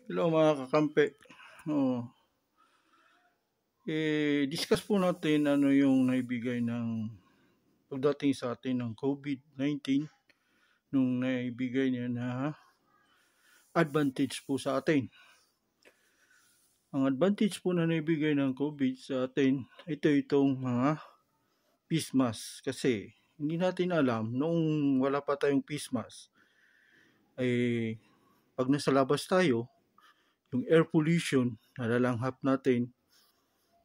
Hello mga kakampi. Oh, discuss po natin ano yung naibigay ng pagdating sa atin ng COVID-19 nung naibigay niya na advantage po sa atin. Ang advantage po na naibigay ng COVID sa atin, itong mga face mask. Kasi hindi natin alam, noong wala pa tayong face mask, pag nasa labas tayo, yung air pollution, nalalanghap natin,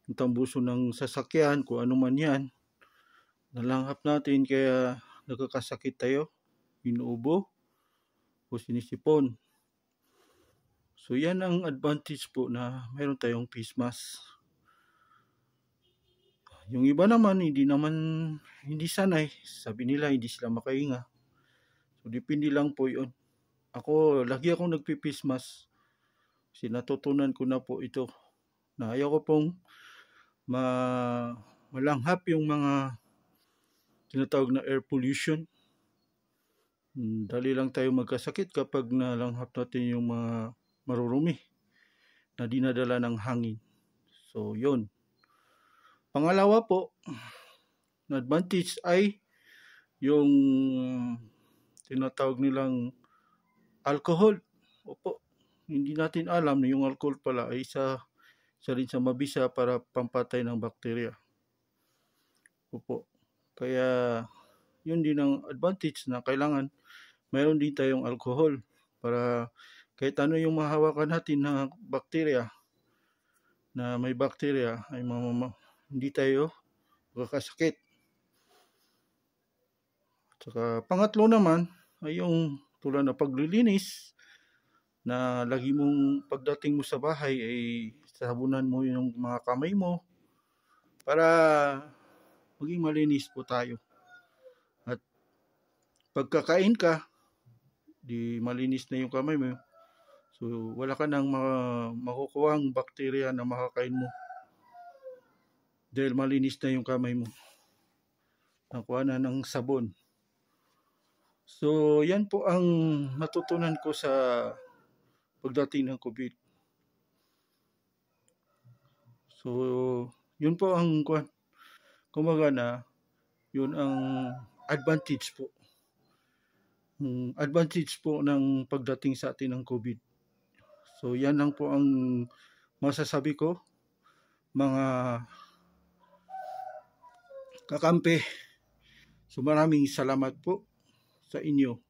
yung tambuso ng sasakyan, kung ano man yan, nalanghap natin kaya nagkakasakit tayo, inuubo o sinisipon. So yan ang advantage po na mayroon tayong face mask. Yung iba naman, hindi sanay. Sabi nila hindi sila makahinga. So depende lang po yun. Ako, lagi akong nagpi-face mask. Kasi natutunan ko na po ito. Na ayaw ko pong malanghap yung mga tinatawag na air pollution. Dali lang tayo magkasakit kapag nalanghap natin yung mga marurumi na dinadala ng hangin. So yun. Pangalawa po, na advantage ay yung tinatawag nilang alcohol. Opo, hindi natin alam na yung alcohol pala ay isa rin sa mabisa para pampatay ng bakterya. Opo. Kaya yun din ang advantage na kailangan mayroon din tayong alcohol para kahit ano yung mahawakan natin na bakterya, na may bakterya, ay hindi tayo magkakasakit. Saka pangatlo naman ay yung tulad na paglilinis, na lagi mong pagdating mo sa bahay ay sabunan mo yung mga kamay mo para maging malinis po tayo. At pagkakain ka, di malinis na yung kamay mo. So wala ka nang makukuhang bakterya na makakain mo. Dahil malinis na yung kamay mo. Nakuha na ng sabon. So yan po ang natutunan ko sa pagdating ng COVID. So yun po ang kumbaga na yun ang advantage po. Advantage po ng pagdating sa atin ng COVID. So yan lang po ang masasabi ko, mga kakampi. So maraming salamat po sa inyo.